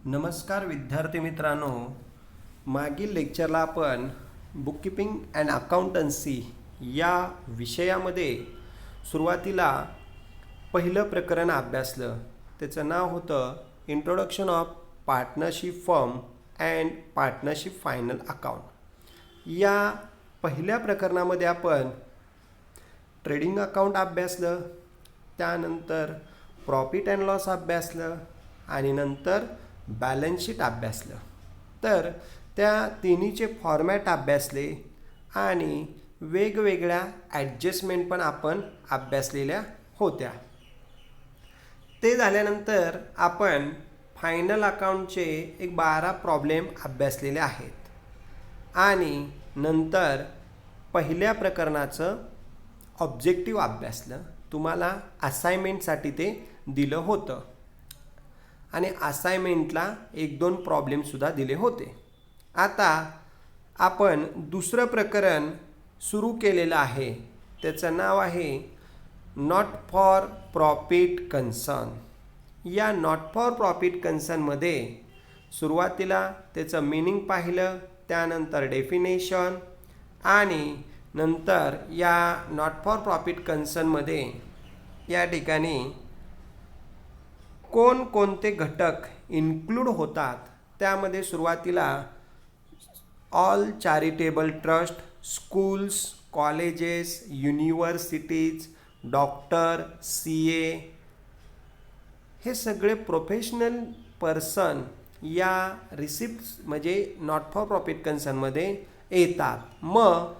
नमस्कार विद्यार्थी मित्रांनो, मागील लेक्चरला आपण बुककीपिंग अँड अकाउंटन्सी या विषयामध्ये सुरुवातीला पहिलं प्रकरण अभ्यासलं. त्याचं नाव होतं introduction of partnership firm and partnership final account. या पहिल्या प्रकरणामध्ये आपण ट्रेडिंग अकाउंट अभ्यासलं, त्यानंतर प्रॉफिट अँड लॉस अभ्यासलं आणि नंतर बॅलन्स शीट अभ्यासलं. तर त्या तिन्हीचे फॉर्मॅट अभ्यासले आणि वेगवेगळ्या ॲडजस्टमेंट पण आपण अभ्यासलेल्या होत्या. ते झाल्यानंतर आपण फायनल अकाउंटचे एक 12 प्रॉब्लेम अभ्यासलेले आहेत आणि नंतर पहिल्या प्रकरणाचं ऑब्जेक्टिव्ह अभ्यासलं. तुम्हाला असाइनमेंटसाठी ते दिलं होतं आणि असाइनमेंटला 1-2 प्रॉब्लेमसुद्धा दिले होते. आता आपण दुसरं प्रकरण सुरू केलेलं आहे. त्याचं नाव आहे नॉट फॉर प्रॉफिट कन्सर्न. या नॉट फॉर प्रॉफिट कन्सर्नमध्ये सुरुवातीला त्याचं मीनिंग पाहिलं, त्यानंतर डेफिनेशन आणि नंतर या नॉट फॉर प्रॉफिट कन्सर्नमध्ये या ठिकाणी कोणकोणते घटक इन्क्लूड होतात. त्यामध्ये सुरुवातीला all charitable trust, schools, colleges, universities, doctor, CA हे सगळे प्रोफेशनल पर्सन या रिसिप्ट म्हणजे नॉट फॉर प्रॉफिट कन्सर्नमध्ये येतात. मग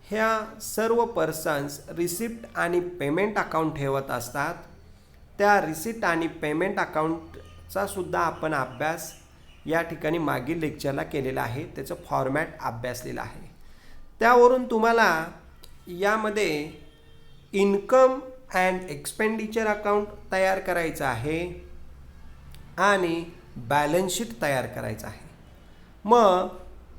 ह्या सर्व पर्सन्स रिसिप्ट आणि पेमेंट अकाउंट ठेवत असतात. त्या रिसिप्ट आणि पेमेंट अकाउंटचा सुद्धा आपण अभ्यास या ठिकाणी मागील लेक्चरला केलेला आहे. त्याचं फॉर्मॅट अभ्यासलेलं आहे. त्यावरून तुम्हाला यामध्ये इन्कम अँड एक्सपेंडिचर अकाउंट तयार करायचं आहे आणि बॅलन्स शीट तयार करायचं आहे. मग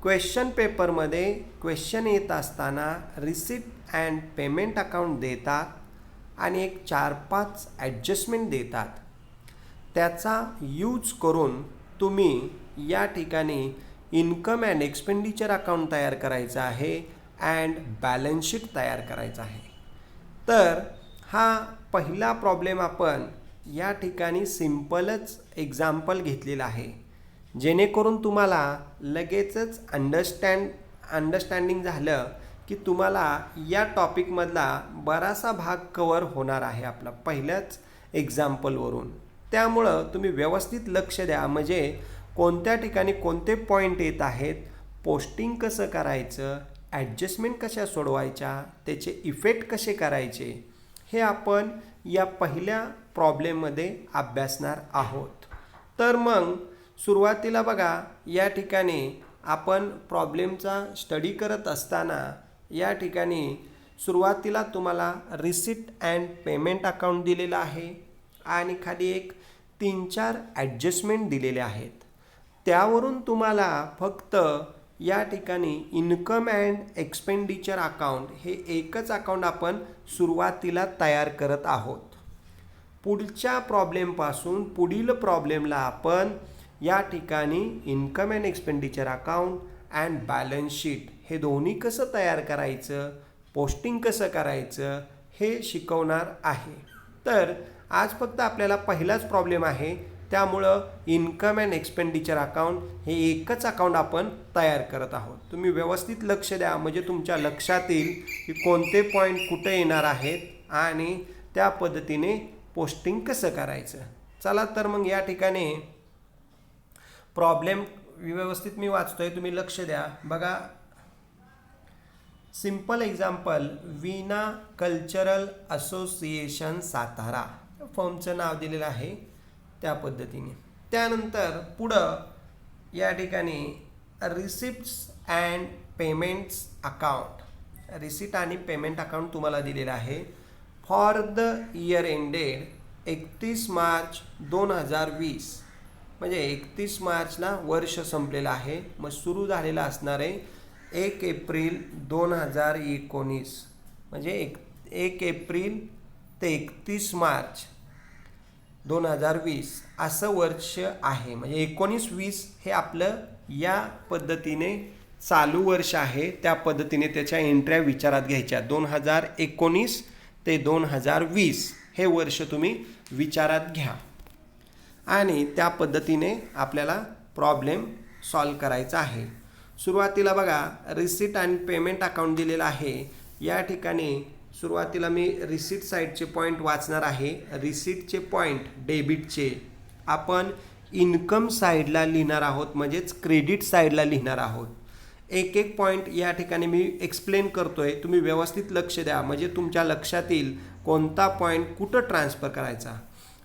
क्वेश्चन पेपरमध्ये क्वेश्चन येत असताना रिसिप्ट अँड पेमेंट अकाउंट देतात आणि एक 4-5 ॲडजस्टमेंट देतात. त्याचा यूज करून तुम्ही या ठिकाणी इन्कम अँड एक्सपेंडिचर अकाउंट तयार करायचं आहे अँड बॅलन्स शीट तयार करायचं आहे. तर हा पहिला प्रॉब्लेम आपण या ठिकाणी सिम्पलच एक्झाम्पल घेतलेला आहे, जेणेकरून तुम्हाला लगेचच अंडरस्टँडिंग झालं की तुम्हाला या टॉपिकमधला बराचसा भाग कवर होणार आहे आपला पहिल्याच एक्झाम्पलवरून. त्यामुळं तुम्ही व्यवस्थित लक्ष द्या, म्हणजे कोणत्या ठिकाणी कोणते पॉईंट येत आहेत, पोस्टिंग कसं करायचं, ॲडजस्टमेंट कशा सोडवायच्या, त्याचे इफेक्ट कसे करायचे, हे आपण या पहिल्या प्रॉब्लेममध्ये अभ्यासणार आहोत. तर मग सुरुवातीला बघा, या ठिकाणी आपण प्रॉब्लेमचा स्टडी करत असताना या ठिकाणी सुरुवातीला तुम्हाला रिसिप्ट अँड पेमेंट अकाउंट दिलेलं आहे आणि खाली एक 3-4 ॲडजस्टमेंट दिलेले आहेत. त्यावरून तुम्हाला फक्त या ठिकाणी इन्कम अँड एक्सपेंडिचर अकाउंट हे एकच अकाउंट आपण सुरुवातीला तयार करत आहोत. पुढच्या प्रॉब्लेमपासून पुढील प्रॉब्लेमला आपण या ठिकाणी income and expenditure account and balance sheet हे दोन्ही कसं तयार करायचं, पोस्टिंग कसं करायचं हे शिकवणार आहे. तर आज फक्त आपल्याला पहिलाच प्रॉब्लेम आहे, त्यामुळं इन्कम अँड एक्सपेंडिचर अकाउंट हे एकच अकाउंट आपण तयार करत आहोत. तुम्ही व्यवस्थित लक्ष द्या, म्हणजे तुमच्या लक्षात येईल की कोणते पॉईंट कुठे येणार आहेत आणि त्या पद्धतीने पोस्टिंग कसं करायचं. चला तर मग या ठिकाणी प्रॉब्लेम व्यवस्थित मी वाचतोय, तुम्ही लक्ष द्या. बघा, सिंपल एक्झाम्पल, वीणा कल्चरल असोसिएशन सातारा फॉर्मचं नाव दिलेलं आहे त्या पद्धतीने. त्यानंतर पुढं या ठिकाणी receipts and payments account, receipt आणि पेमेंट अकाउंट तुम्हाला दिलेलं आहे for the year ended 31 March 2020, म्हणजे 31 मार्चला वर्ष संपलेलं आहे. मग सुरू झालेलं असणार आहे 1 एप्रिल 2019, म्हणजे 1 एप्रिल ते 31 मार्च 2020 असं वर्ष आहे. म्हणजे 19-20 हे आपलं या पद्धतीने चालू वर्ष आहे. त्या पद्धतीने त्याच्या एंट्र्या विचारात घ्यायच्या. 2019 ते 2020 हे वर्ष तुम्ही विचारात घ्या आणि त्या पद्धतीने आपल्याला प्रॉब्लेम सॉल्व करायचा आहे. सुरुवातीला बघा रिसीट आणि पेमेंट अकाउंट दिलेलं आहे. या ठिकाणी सुरुवातीला मी रिसीट साईडचे पॉईंट वाचणार आहे. रिसीटचे पॉईंट डेबिटचे आपण इन्कम साईडला लिहिणार आहोत, म्हणजेच क्रेडिट साईडला लिहिणार आहोत. एक एक पॉईंट या ठिकाणी मी एक्सप्लेन करतोय, तुम्ही व्यवस्थित लक्ष द्या म्हणजे तुमच्या लक्षात येईल कोणता पॉईंट कुठं ट्रान्सफर करायचा.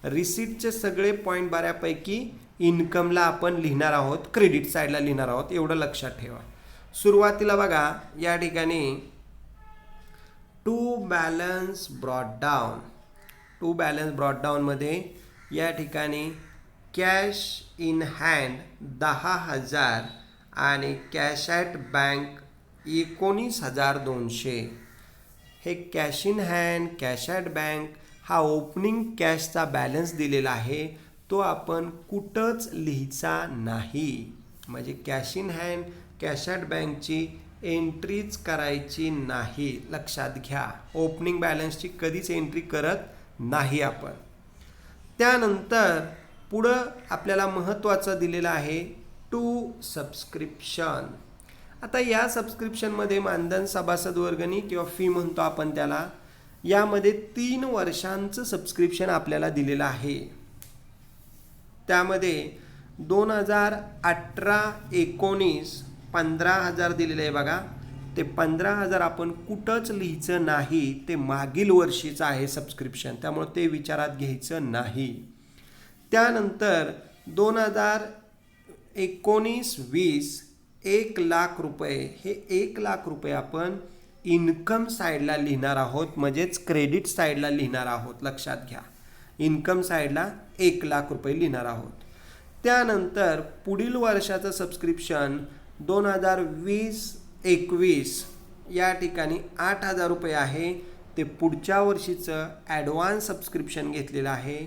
रिसीटचे सगळे पॉईंट बऱ्यापैकी इन्कमला आपण लिहिणार आहोत, क्रेडिट साईडला लिहिणार आहोत, एवढं लक्षात ठेवा. सुरुवातीला बघा या ठिकाणी टू बॅलन्स ब्रॉट डाऊनमध्ये या ठिकाणी कॅश इन हँड 10,000 आणि कॅश ॲट बँक 19,200. हे cash in hand, cash at bank हा ओपनिंग कॅशचा बॅलन्स दिलेला आहे, तो आपण कुठंच लिहायचा नाही. म्हणजे cash in hand, cash at बँकची एंट्रीच करायची नाही, लक्षात घ्या. ओपनिंग बॅलन्सची कधीच एंट्री करत नाही आपण. त्यानंतर पुढं आपल्याला महत्त्वाचं दिलेलं आहे टू सबस्क्रिप्शन. आता या सबस्क्रिप्शनमध्ये मानधन, सभासद वर्गणी किंवा फी म्हणतो आपण त्याला, यामध्ये 3 वर्षांचं सबस्क्रिप्शन आपल्याला दिलेलं आहे. त्यामध्ये 2018-19 15,000 दिलेलं आहे बघा. ते 15,000 आपण कुठंच लिहायचं नाही, ते मागील वर्षीचं आहे सबस्क्रिप्शन, त्यामुळे ते विचारात घ्यायचं नाही. त्यानंतर 2019-20 1,00,000 हे 1,00,000 आपण इन्कम साईडला लिहिणार आहोत, म्हणजेच क्रेडिट साईडला लिहिणार आहोत, लक्षात घ्या. इन्कम साईडला 1,00,000 लिहिणार आहोत. त्यानंतर पुढील वर्षाचं सबस्क्रिप्शन 2020-21 या ठिकाणी 8,000 आहे. ते पुढच्या वर्षीचं ॲडव्हान्स सबस्क्रिप्शन घेतलेलं आहे,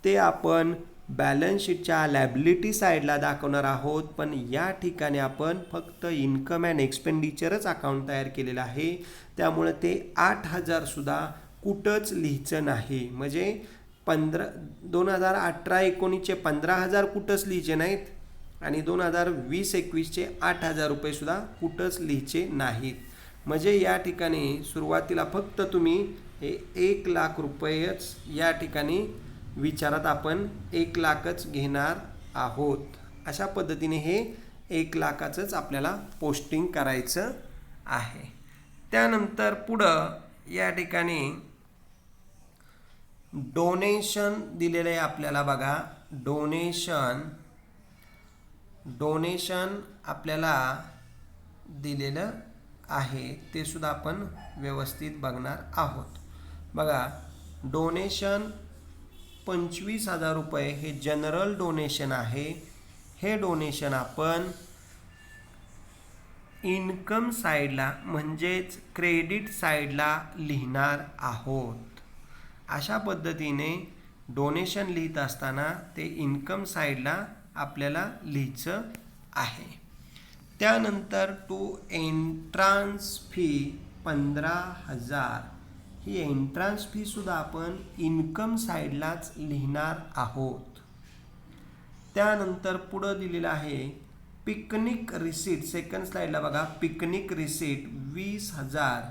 ते आपण बॅलन्स शीटच्या लॅबिलिटी साईडला दाखवणार आहोत. पण या ठिकाणी आपण फक्त इन्कम अँड एक्सपेंडिचरच अकाउंट तयार केलेलं आहे, त्यामुळे ते 8,000 सुद्धा कुठंच लिहायचं नाही. म्हणजे 2018-19चे 15,000 कुठंच लिहायचे नाहीत आणि 2020-21चे 8,000 सुद्धा कुठंच लिहायचे नाहीत. म्हणजे या ठिकाणी सुरुवातीला फक्त तुम्ही हे 1,00,000च या ठिकाणी विचारात आपण 1,00,000च घेणार आहोत. अशा पद्धतीने हे 1,00,000च आपल्याला पोस्टिंग करायचं आहे. त्यानंतर पुढं या ठिकाणी डोनेशन दिलेलं आहे आपल्याला बघा. डोनेशन आपल्याला दिलेलं आहे, ते सुद्धा आपण व्यवस्थित बघणार आहोत. बघा डोनेशन 25,000 हे जनरल डोनेशन आहे. हे डोनेशन आपण इन्कम साईडला म्हणजेच क्रेडिट साईडला लिहिणार आहोत. अशा पद्धतीने डोनेशन लिहित असताना ते इन्कम साईडला आपल्याला लिहायचं आहे. त्यानंतर टू एंट्रान्स फी 15,000 ही एंट्रान्स फी सुद्धा आपण इन्कम साईडलाच लिहिणार आहोत. त्यानंतर पुढं दिलेलं आहे पिकनिक रिसीट. सेकंड स्लाइडला बघा, पिकनिक रिसीट 20,000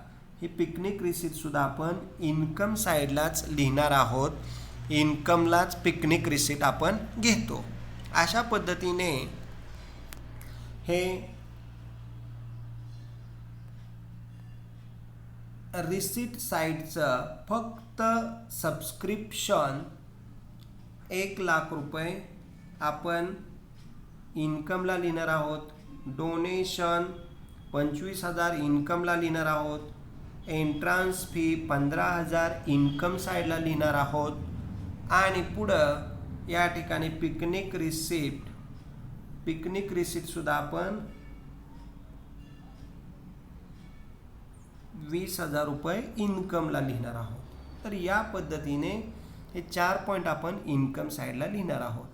ही पिकनिक रिसीट सुद्धा आपण इन्कम साईडलाच लिहिणार आहोत. इन्कमलाच पिकनिक रिसीट आपण घेतो. अशा पद्धतीने हे रिसीट साईडचं फक्त सबस्क्रिप्शन 1,00,000 आपण इन्कमला लिहिणार आहोत. डोनेशन 25,000 इन्कमला लिहिणार आहोत. एंट्रान्स फी 15,000 इन्कम साईडला लिहिणार आहोत. आणि पुढं या ठिकाणी पिकनिक रिसीट सुद्धा आपण 20,000 इन्कमला लिहिणार आहोत. तर या पद्धतीने हे 4 पॉईंट आपण इन्कम साईडला लिहिणार आहोत.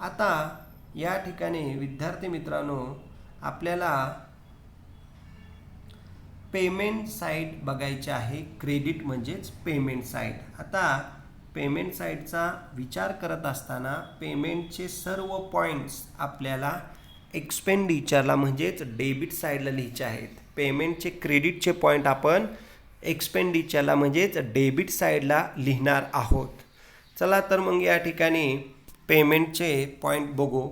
आता या ठिकाणी विद्यार्थी मित्रांनो आपल्याला पेमेंट साईड बघायचे आहे. क्रेडिट म्हणजेच पेमेंट साईड. आता पेमेंट साईडचा विचार करत असताना पेमेंटचे सर्व पॉईंट्स आपल्याला एक्सपेंडिचरला म्हणजेच डेबिट साईडला लिहायचे आहेत. पेमेंटचे क्रेडिटचे पॉईंट आपण एक्सपेंडिचरला म्हणजेच डेबिट साईडला लिहिणार आहोत. चला तर मग या ठिकाणी पेमेंटचे पॉईंट बघू.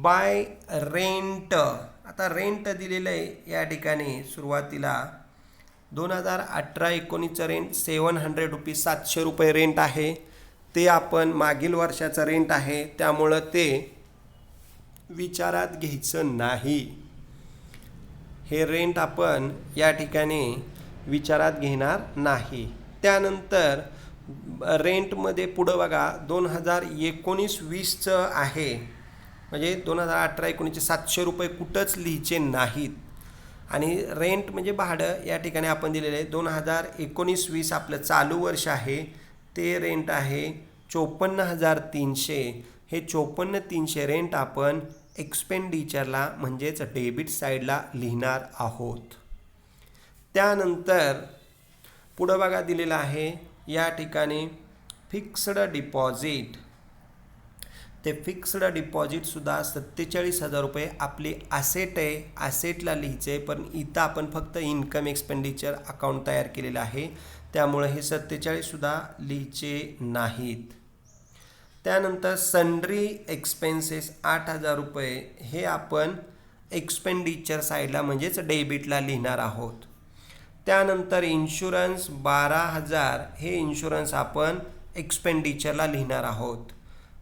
Bye rent. आता रेंट दिलेलं आहे या ठिकाणी सुरुवातीला 2018-19चं रेंट 700 रुपीज, 700 रुपये रेंट आहे. ते आपण मागील वर्षाचं रेंट आहे त्यामुळं ते विचारात घ्यायचं नाही. हे रेंट आपण या ठिकाणी विचारात घेणार नाही. त्यानंतर रेंटमध्ये पुढं बघा 2019-20चं आहे म्हणजे 2018-19चे 700 रुपये कुठंच लिहायचे नाहीत. आणि रेंट म्हणजे भाडं या ठिकाणी आपण दिलेलं आहे 2019-20 आपलं चालू वर्ष आहे. ते रेंट आहे 54,300. हे 54,300 रेंट आपण एक्सपेंडिचरला म्हणजेच डेबिट साईडला लिहिणार आहोत. त्यानंतर पुढं बघा दिलेलं आहे या ठिकाणी फिक्स्ड डिपॉझिट. ते फिक्स्ड डिपॉझिटसुद्धा 47,000 रुपये आपली ॲसेट आहे. ॲसेटला लिहायचं आहे पण इथं आपण फक्त इन्कम एक्सपेंडिचर अकाउंट तयार केलेलं आहे त्यामुळे हे 47सुद्धा लिहायचे नाहीत. त्यानंतर सन्ड्री एक्सपेन्सेस 8,000 रुपये हे आपण एक्सपेंडिचर साईडला म्हणजेच डेबिटला लिहिणार आहोत. त्यानंतर इन्शुरन्स 12,000 हे इन्शुरन्स आपण एक्सपेंडिचरला लिहिणार आहोत.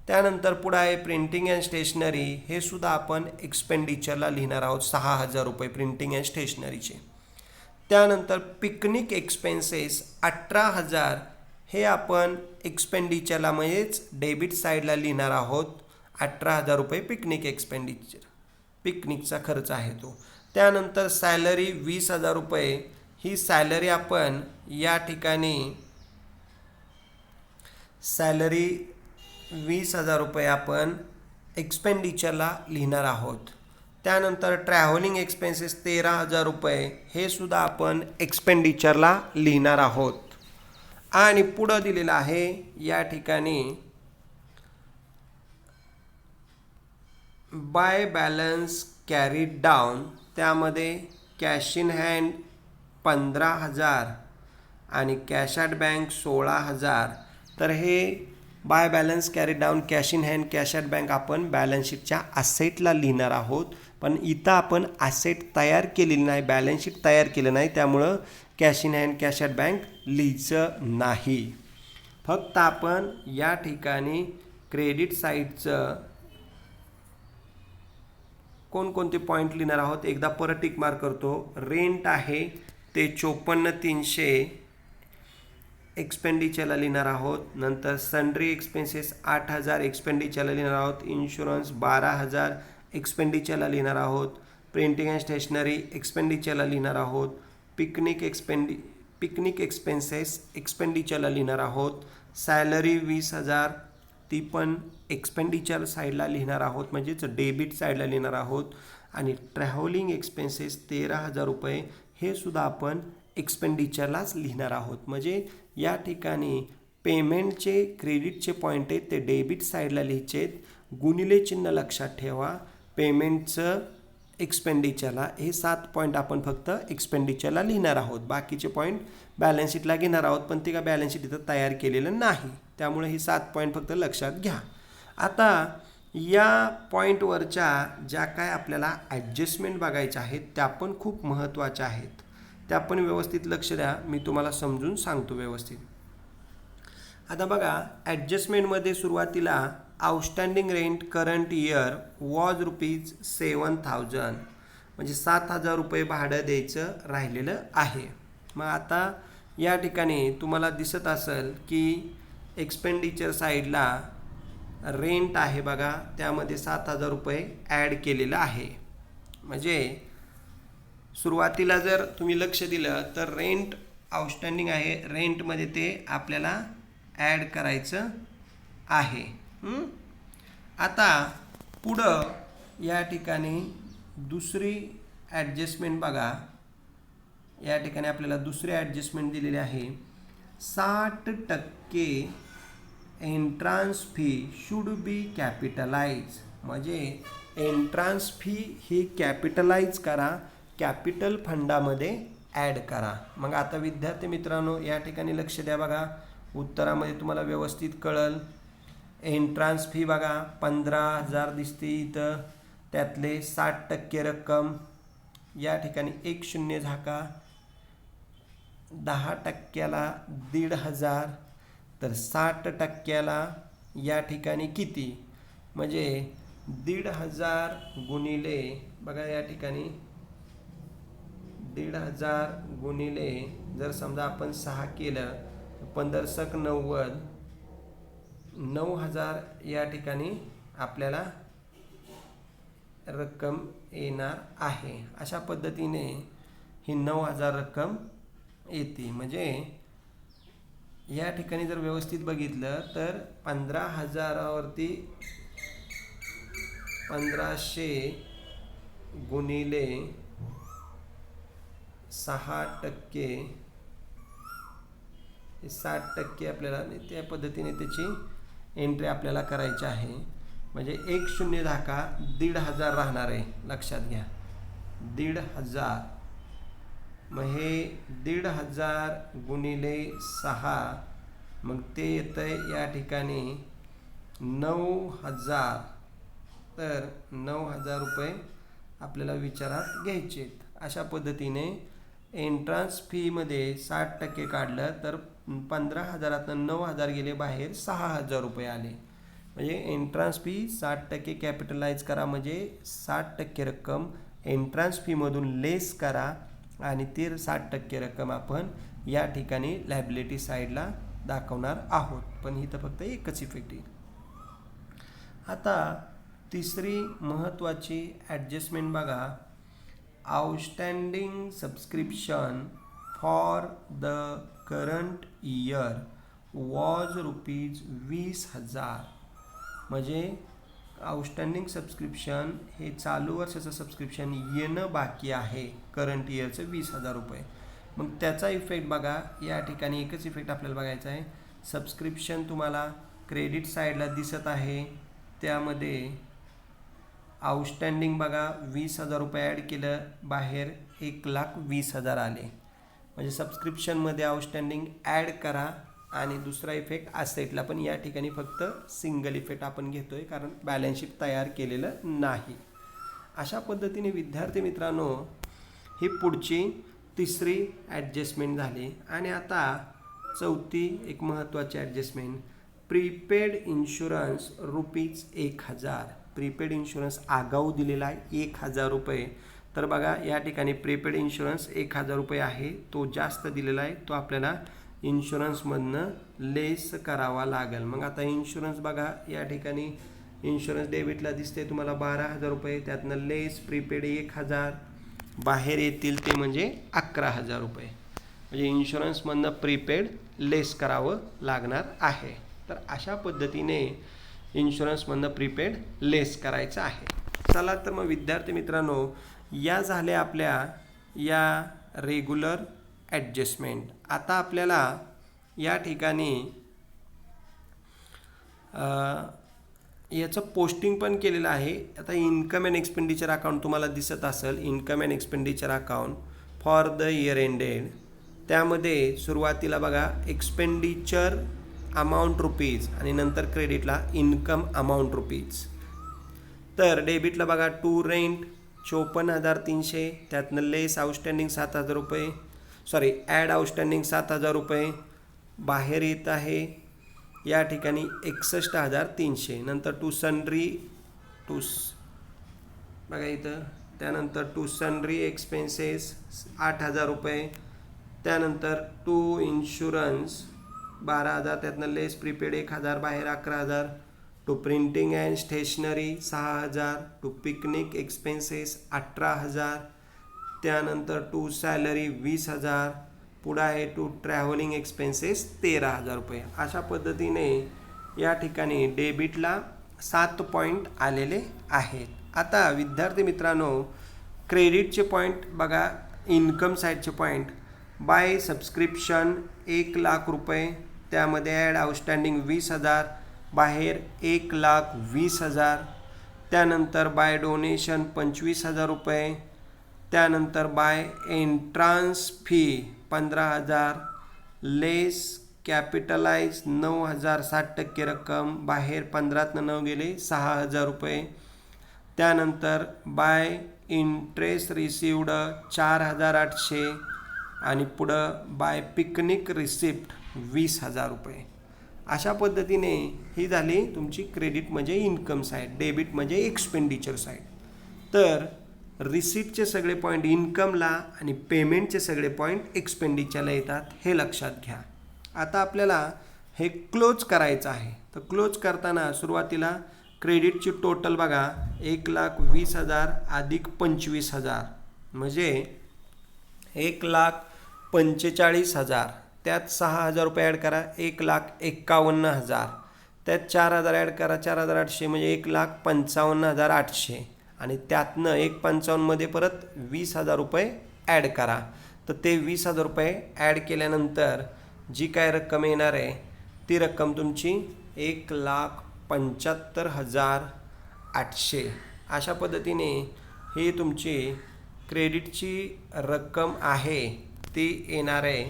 त्यानंतर पुढं आहे प्रिंटिंग अँड स्टेशनरी. हे सुद्धा आपण एक्सपेंडिचरला लिहिणार आहोत 6,000 रुपये प्रिंटिंग अँड स्टेशनरीचे. त्यानंतर पिकनिक एक्सपेन्सेस 18,000 हे आपण एक्सपेंडिचरला म्हणजेच डेबिट साईडला लिहिणार आहोत. 18,000 रुपये पिकनिक एक्सपेंडिचर, पिकनिकचा खर्च आहे तो. त्यानंतर सॅलरी 20,000 रुपये. ही सॅलरी आपण या ठिकाणी सॅलरी 20,000 रुपये आपण एक्सपेंडिचरला लिहिणार आहोत. त्यानंतर ट्रॅव्हलिंग एक्सपेन्सेस 13,000 रुपये हे सुद्धा आपण एक्सपेंडिचरला लिहिणार आहोत. आणि पुढं दिलेलं आहे या ठिकाणी बाय बॅलन्स कॅरीड डाऊन. त्यामध्ये कॅश इन हँड 15,000 आणि कॅश ॲट बँक 16,000. तर हे by balance carry down, cash in hand, cash at bank आपण बॅलन्स शीटच्या ॲसेटला लिहिणार आहोत. पण इथं आपण ॲसेट तयार केलेली नाही, बॅलन्स शीट तयार केलं नाही त्यामुळं cash in hand, cash at bank लिहायचं नाही. फक्त आपण या ठिकाणी क्रेडिट साईडचं कोणकोणते पॉईंट लिहिणार आहोत एकदा परत टिक मार्क करतो. रेंट आहे ते 54,300 एक्सपेंडिचरला लिहिणार आहोत. नंतर सन्ड्री एक्सपेन्सेस 8,000 एक्सपेंडिचरला लिहिणार आहोत. इन्शुरन्स 12,000 एक्सपेंडिचरला लिहिणार आहोत. प्रिंटिंग अँड स्टेशनरी एक्सपेंडिचरला लिहिणार आहोत. पिकनिक एक्सपेन्सेस एक्सपेंडिचरला लिहिणार आहोत. सॅलरी 20,000 ती पण एक्सपेंडिचर साईडला लिहिणार आहोत म्हणजेच डेबिट साईडला लिहिणार आहोत. आणि ट्रॅव्हलिंग एक्सपेन्सेस 13,000 रुपये हे सुद्धा आपण एक्सपेंडिचरलाच लिहिणार आहोत. म्हणजे या ठिकाणी पेमेंटचे क्रेडिटचे पॉईंट आहेत ते डेबिट साईडला लिहायचे आहेत. गुणिले चिन्ह लक्षात ठेवा. पेमेंटचं एक्सपेंडिचरला हे 7 पॉईंट आपण फक्त एक्सपेंडिचरला लिहिणार आहोत. बाकीचे पॉईंट बॅलन्स शीटला घेणार आहोत पण ते का बॅलन्स शीट इथं तयार केलेलं नाही त्यामुळे हे 7 पॉईंट फक्त लक्षात घ्या. आता या पॉईंटवरच्या ज्या काय आपल्याला ॲडजस्टमेंट बघायच्या आहेत त्या पण खूप महत्त्वाच्या आहेत. त्या पण व्यवस्थित लक्ष द्या. मी तुम्हाला समजून सांगतो व्यवस्थित. आता बघा ॲडजस्टमेंटमध्ये सुरुवातीला outstanding rent current year was ₹7,000 म्हणजे 7,000 रुपये भाडं द्यायचं राहिलेलं आहे. मग आता या ठिकाणी तुम्हाला दिसत असेल की एक्सपेंडिचर साईडला रेंट आहे बघा त्यामध्ये 7,000 रुपये ॲड केलेलं आहे. म्हणजे सुरुवातीला जर तुम्ही लक्ष दिलं तर रेंट आउटस्टँडिंग आहे, रेंटमध्ये ते आपल्याला ॲड करायचं आहे. आता पुढं या ठिकाणी दुसरी ॲडजस्टमेंट बघा. या ठिकाणी आपल्याला दुसरी ॲडजस्टमेंट दिलेली आहे. 60% entrance fee should be capitalise. म्हणजे एंट्रान्स फी ही कॅपिटलाइज करा, कॅपिटल फंडामध्ये ॲड करा. मग आता विद्यार्थी मित्रांनो या ठिकाणी लक्ष द्या बघा, उत्तरामध्ये तुम्हाला व्यवस्थित कळल. एंट्रान्स फी बघा 15,000 दिसते इथं, त्यातले 60% रक्कम या ठिकाणी 1 शून्य झाका. 10%ला 1,500, तर 60%ला या ठिकाणी किती, म्हणजे 1,500 गुणिले बघा या ठिकाणी 1,500 गुणिले जर समजा आपण 6 केलं 15 90, 9,000 या ठिकाणी आपल्याला रक्कम येणार आहे. अशा पद्धतीने ही 9,000 रक्कम येते. म्हणजे या ठिकाणी जर व्यवस्थित बघितलं तर 15,000वरती 1,500 गुणिले 6%, 60% आपल्याला त्या पद्धतीने त्याची एंट्री आपल्याला करायची आहे. म्हणजे 1 शून्य धाका 1,500 राहणार आहे, लक्षात घ्या 1,500. मग हे 1,500 गुणिले 6, मग ते येतं आहे या ठिकाणी 9,000. तर 9,000 रुपये आपल्याला विचारात घ्यायचे. अशा पद्धतीने एंट्रान्स फीमध्ये 60% काढलं तर 15,000तून 9,000 गेले बाहेर, 6,000 रुपये आले. म्हणजे एंट्रान्स फी 60% कॅपिटलाइज करा, म्हणजे 60% रक्कम एंट्रान्स फीमधून लेस करा आणि ती 60% रक्कम आपण या ठिकाणी लायबिलिटी साईडला दाखवणार आहोत. पण इथं फक्त एकच इफेक्ट येईल. आता तिसरी महत्त्वाची ॲडजस्टमेंट बघा. Outstanding subscription for the current year was ₹20,000. म्हणजे आउटस्टँडिंग सबस्क्रिप्शन हे चालू वर्षाचं सबस्क्रिप्शन येणं बाकी आहे, करंट इयरचं 20,000 रुपये. मग त्याचा इफेक्ट बघा. या ठिकाणी एकच इफेक्ट आपल्याला बघायचा आहे. सबस्क्रिप्शन तुम्हाला क्रेडिट साईडला दिसत आहे, त्यामध्ये आउटस्टँडिंग बघा 20,000 रुपये ॲड केलं, बाहेर 1,20,000 आले. म्हणजे सबस्क्रिप्शनमध्ये आउटस्टँडिंग ॲड करा. आणि दुसरा इफेक्ट असेटला पण या ठिकाणी फक्त सिंगल इफेक्ट आपण घेतोय, कारण बॅलन्स शीट तयार केलेलं नाही. अशा पद्धतीने विद्यार्थी मित्रांनो ही पुढची तिसरी ॲडजस्टमेंट झाली. आणि आता चौथी एक महत्त्वाची adjustment, prepaid insurance ₹1,000. Prepaid insurance आगाऊ दिलेला आहे 1,000 रुपये. तर बघा या ठिकाणी प्रीपेड इन्शुरन्स 1,000 रुपये आहे, तो जास्त दिलेला आहे, तो आपल्याला इन्शुरन्समधनं लेस करावा लागेल. मग आता इन्शुरन्स बघा या ठिकाणी इन्शुरन्स डेबिटला दिसते तुम्हाला 12,000 रुपये, त्यातनं लेस प्रीपेड 1,000, बाहेर येतील ते म्हणजे 11,000 रुपये. म्हणजे इन्शुरन्समधनं प्रीपेड लेस करावं लागणार आहे. तर अशा पद्धतीने इन्शुरन्समधनं प्रीपेड लेस करायचं आहे. चला तर मग विद्यार्थी मित्रांनो या झाल्या आपल्या या रेग्युलर ॲडजस्टमेंट. आता आपल्याला या ठिकाणी याचं पोस्टिंग पण केलेलं आहे. आता इन्कम अँड एक्सपेंडिचर अकाउंट तुम्हाला दिसत असेल, income and expenditure account for the year ended. त्यामध्ये सुरुवातीला बघा एक्सपेंडिचर अमाऊंट रुपीज आणि नंतर क्रेडिटला इन्कम अमाऊंट रुपीज. तर डेबिटला बघा टू रेंट 54,300, त्यातनं लेस आउटस्टँडिंग 7,000 रुपये, सॉरी ॲड आउटस्टँडिंग 7,000 रुपये, बाहेर येत आहे या ठिकाणी 61,300. नंतर टू सन्ड्री बघा इथं, त्यानंतर टू सन्ड्री एक्सपेन्सेस 8,000 रुपये, त्यानंतर टू इन्शुरन्स 12,000, त्यातनं लेस प्रीपेड 1,000, बाहेर 11,000, to printing and stationery 6,000, to picnic expenses 18,000, त्यानंतर टू सॅलरी 20,000, पुढं आहे टू ट्रॅव्हलिंग एक्सपेन्सेस 13,000 रुपये. अशा पद्धतीने या ठिकाणी डेबिटला 7 पॉईंट आलेले आहेत. आता विद्यार्थी मित्रांनो, क्रेडिटचे पॉईंट बघा. इन्कम साईडचे पॉईंट बाय सबस्क्रिप्शन 1,00,000 रुपये, त्यामध्ये ॲड आउटस्टँडिंग 20,000, बाहेर 1,20,000. त्यानंतर बाय डोनेशन 25,000 रुपये. त्यानंतर बाय एंट्रान्स फी 15,000, लेस कॅपिटलाइज 9,000 60% रक्कम, बाहेर 15तनं 9 गेले 6,000 रुपये. त्यानंतर बाय इंटरेस्ट रिसिवड 4,800 आणि पुढं बाय पिकनिक रिसिप्ट 20,000 रुपये. अशा पद्धतीने ही झाली तुमची क्रेडिट म्हणजे इन्कम साईड, डेबिट म्हणजे एक्सपेंडिचर साईड. तर रिसिप्टचे सगळे पॉईंट इन्कमला आणि पेमेंटचे सगळे पॉईंट एक्सपेंडिचरला येतात, हे लक्षात घ्या. आता आपल्याला हे क्लोज करायचं आहे. तर क्लोज करताना सुरुवातीला क्रेडिटची टोटल बघा, 1,20,000 अधिक 25,000 म्हणजे 1,45,000. त्यात 6,000 रुपये ॲड करा, 1,51,000. त्यात 4,000 ॲड करा, 4,800 म्हणजे 1,55,800 आणि त्यातनं 1,55,000मध्ये परत 20,000 रुपये ॲड करा. तर ते 20,000 रुपये ॲड केल्यानंतर जी काय रक्कम येणार आहे ती रक्कम तुमची 1,75,800. अशा पद्धतीने ही तुमची क्रेडिटची रक्कम आहे ती येणार आहे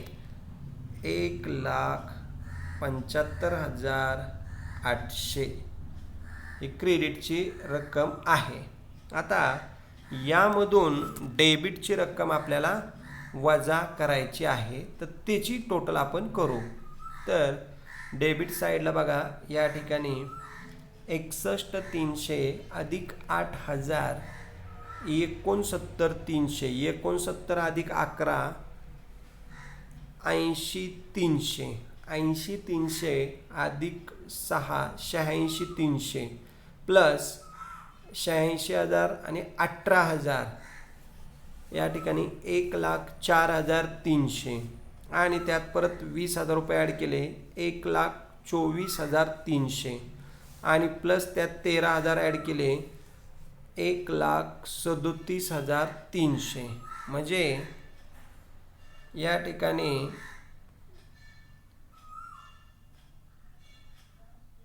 1,75,800 ही क्रेडिटची रक्कम आहे. आता यामधून डेबिटची रक्कम आपल्याला वजा करायची आहे, तर त्याची टोटल आपण करू. तर डेबिट साईडला बघा, या ठिकाणी 61,300 अधिक 8,000 69,300, 69 अधिक 11 80,300, 80,300 अधिक 6 86,300 प्लस 86,000 आणि 18,000 या ठिकाणी 1,04,300 आणि त्यात परत 20,000 रुपये ॲड केले 1,24,300 आणि प्लस त्यात 13,000 ॲड केले 1,37,300 म्हणजे या ठिकाणी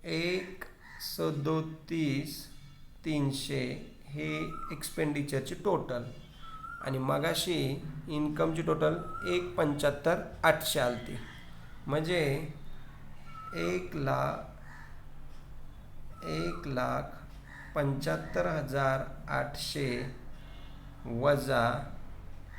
1,37,300 हे एक्सपेंडिचरची टोटल आणि मगाशी इन्कमची टोटल 1,75,800 आलती. म्हणजे 1,75,800 वजा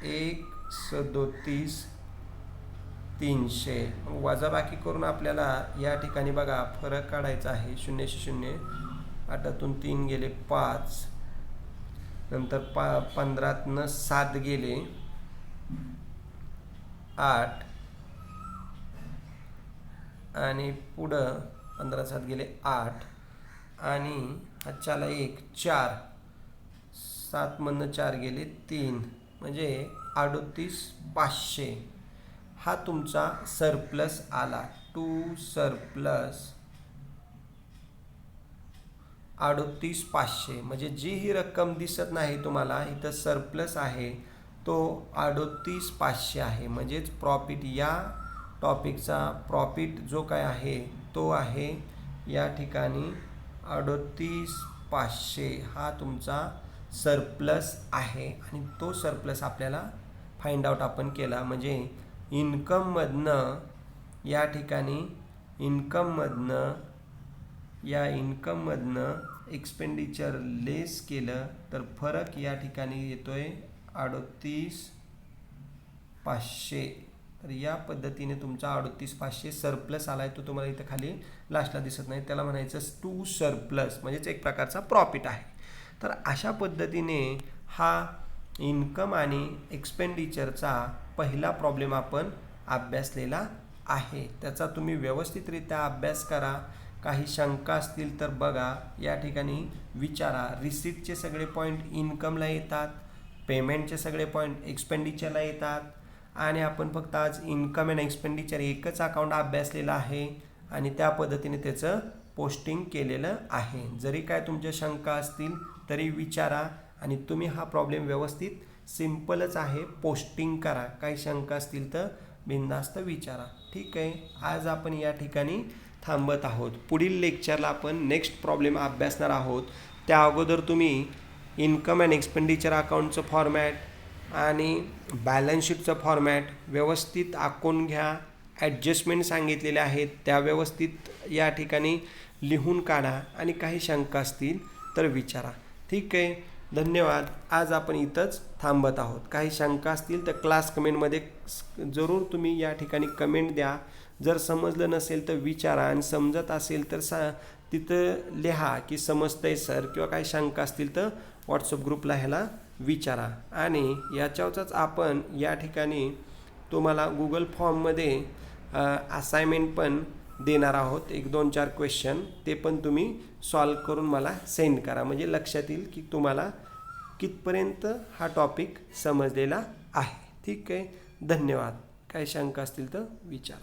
1,37,300 वजाबाकी करून आपल्याला या ठिकाणी बघा फरक काढायचा आहे. 0 8तून 3 गेले 5, नंतर 15तनं 7 गेले 8 आणि पुढं 15 गेले 8 आणि हातच्याला 1 4 7मधनं 4 गेले 3 म्हणजे 38,500 हा तुमचा सरप्लस आला. टू सरप्लस 38,500 म्हणजे जी ही रक्कम दिसत नाही तुम्हाला इथं सरप्लस आहे तो 38,500 आहे. म्हणजेच प्रॉफिट या टॉपिकचा प्रॉफिट जो काय आहे तो आहे या ठिकाणी 38,500 हा तुमचा सरप्लस आहे आणि तो सरप्लस आपल्याला फाइंड आउट आपण केला. म्हणजे इन्कममधनं या ठिकाणी इन्कममधनं एक्सपेंडिचर लेस केलं तर फरक या ठिकाणी येतोय 38,500. तर या पद्धतीने तुमचा 38,500 सरप्लस आलाय. तो तुम्हाला इथं खाली लास्टला दिसत नाही, त्याला म्हणायचं टू सरप्लस म्हणजेच एक प्रकारचा प्रॉफिट आहे. तर अशा पद्धतीने हा इन्कम आणि एक्सपेंडिचरचा पहिला प्रॉब्लेम आपण अभ्यासलेला आहे. त्याचा तुम्ही व्यवस्थितरित्या अभ्यास करा. काही शंका असतील तर बघा, या ठिकाणी विचारा. रिसिप्टचे सगळे पॉईंट इन्कमला येतात, पेमेंटचे सगळे पॉईंट एक्सपेंडिचरला येतात आणि आपण फक्त आज इन्कम अँड एक्सपेंडिचर एकच अकाउंट अभ्यासलेलं आहे आणि त्या पद्धतीने त्याचं पोस्टिंग केलेलं आहे. जरी काय तुमच्या शंका असतील तरी विचारा आणि तुम्ही हा प्रॉब्लेम व्यवस्थित सिम्पलच आहे पोस्टिंग करा. काही शंका असतील तर बिनधास्त विचारा. ठीक आहे, आज आपण या ठिकाणी थांबत आहोत. पुढील लेक्चरला आपण नेक्स्ट प्रॉब्लेम अभ्यासणार आहोत. त्या अगोदर तुम्ही इन्कम अँड एक्सपेंडिचर अकाउंटचं फॉर्मॅट आणि बॅलन्स शीटचं फॉर्मॅट व्यवस्थित आखून घ्या. ॲडजस्टमेंट सांगितलेले आहेत त्या व्यवस्थित या ठिकाणी लिहून काढा आणि काही शंका असतील तर विचारा. ठीक आहे, धन्यवाद. आज आपण इथंच थांबत आहोत. काही शंका असतील तर क्लास कमेंटमध्ये जरूर तुम्ही या ठिकाणी कमेंट द्या. जर समजलं नसेल तर विचारा आणि समजत असेल तर तिथं लिहा की समजतंय सर, किंवा काही शंका असतील तर व्हॉट्सअप ग्रुपला ह्याला विचारा. आणि याच्यावरच आपण या ठिकाणी तुम्हाला गुगल फॉर्ममध्ये असाइनमेंट पण देणार आहोत. 1-2-4 क्वेश्चन ते पण तुम्ही सॉल्व करून मला सेंड करा, म्हणजे लक्षात येईल की तुम्हाला कितपर्यंत हा टॉपिक समजलेला आहे. ठीक आहे, धन्यवाद. काही शंका असतील तर विचारा.